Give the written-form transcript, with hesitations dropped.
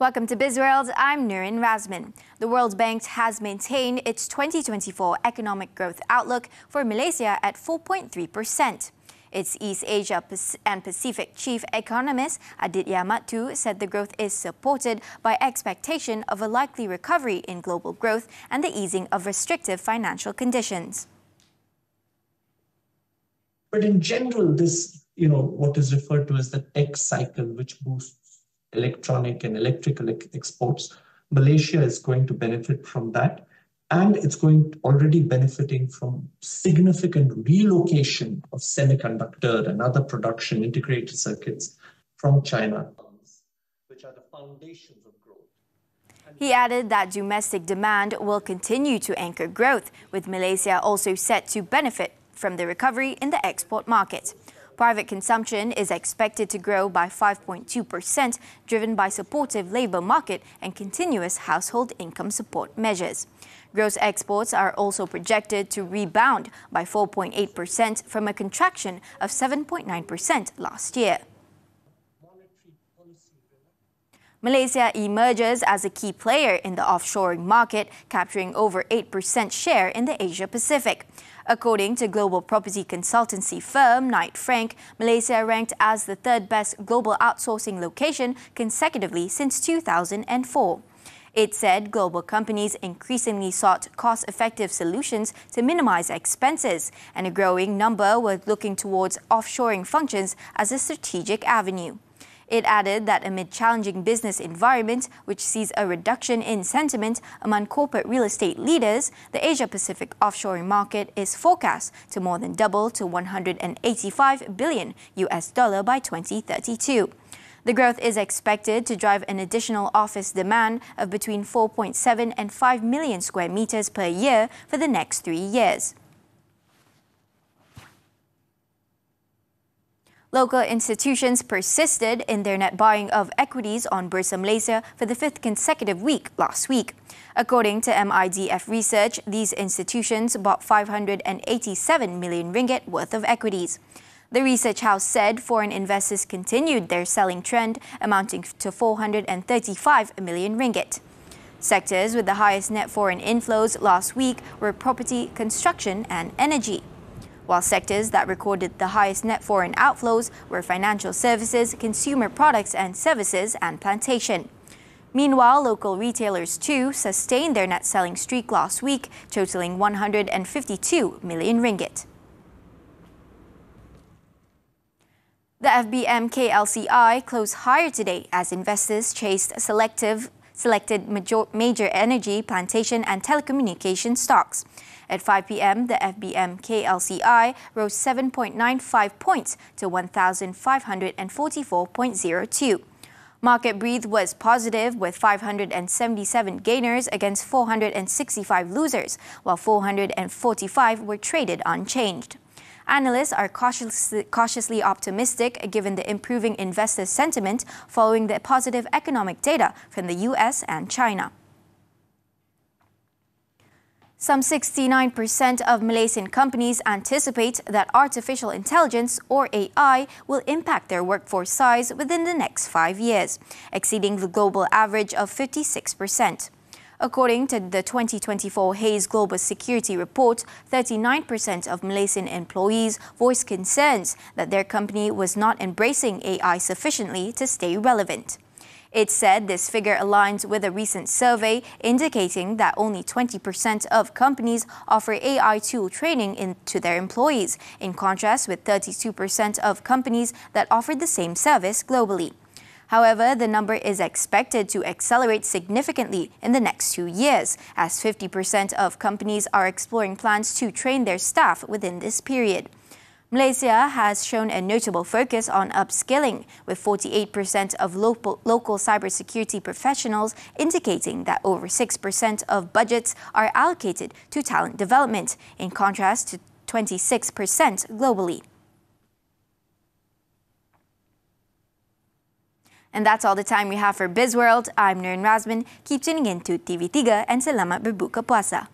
Welcome to Bizworld. I'm Nurin Razmyn. The World Bank has maintained its 2024 economic growth outlook for Malaysia at 4.3%. Its East Asia and Pacific chief economist Aditya Mattu said the growth is supported by expectation of a likely recovery in global growth and the easing of restrictive financial conditions. But in general, this, what is referred to as the tech cycle, which boosts electronic and electrical exports, Malaysia is going to benefit from that. And it's already benefiting from significant relocation of semiconductor and other production integrated circuits from China, which are the foundations of growth. He added that domestic demand will continue to anchor growth, with Malaysia also set to benefit from the recovery in the export market. Private consumption is expected to grow by 5.2%, driven by supportive labour market and continuous household income support measures. Gross exports are also projected to rebound by 4.8% from a contraction of 7.9% last year. Malaysia emerges as a key player in the offshoring market, capturing over 8% share in the Asia-Pacific. According to global property consultancy firm Knight Frank, Malaysia ranked as the third best global outsourcing location consecutively since 2004. It said global companies increasingly sought cost-effective solutions to minimize expenses, and a growing number were looking towards offshoring functions as a strategic avenue. It added that amid challenging business environment, which sees a reduction in sentiment among corporate real estate leaders, the Asia-Pacific offshoring market is forecast to more than double to $185 billion by 2032. The growth is expected to drive an additional office demand of between 4.7 and 5 million square meters per year for the next 3 years. Local institutions persisted in their net buying of equities on Bursa Malaysia for the 5th consecutive week last week. According to MIDF research, these institutions bought 587 million ringgit worth of equities. The research house said foreign investors continued their selling trend, amounting to 435 million ringgit. Sectors with the highest net foreign inflows last week were property, construction and energy, while sectors that recorded the highest net foreign outflows were financial services, consumer products and services and plantation. Meanwhile, local retailers too sustained their net selling streak last week, totaling 152 million ringgit. The FBM KLCI closed higher today as investors chased selected major energy, plantation and telecommunication stocks. At 5 p.m., the FBM KLCI rose 7.95 points to 1,544.02. Market breadth was positive, with 577 gainers against 465 losers, while 445 were traded unchanged. Analysts are cautiously optimistic given the improving investor sentiment following the positive economic data from the US and China. Some 69% of Malaysian companies anticipate that artificial intelligence, or AI, will impact their workforce size within the next 5 years, exceeding the global average of 56%. According to the 2024 Hayes Global Security Report, 39% of Malaysian employees voiced concerns that their company was not embracing AI sufficiently to stay relevant. It said this figure aligns with a recent survey indicating that only 20% of companies offer AI tool training to their employees, in contrast with 32% of companies that offer the same service globally. However, the number is expected to accelerate significantly in the next 2 years, as 50% of companies are exploring plans to train their staff within this period. Malaysia has shown a notable focus on upskilling, with 48% of local cybersecurity professionals indicating that over 6% of budgets are allocated to talent development, in contrast to 26% globally. And that's all the time we have for Bizworld. I'm Nurin Razmyn. Keep tuning in to TV3 and selamat berbuka puasa.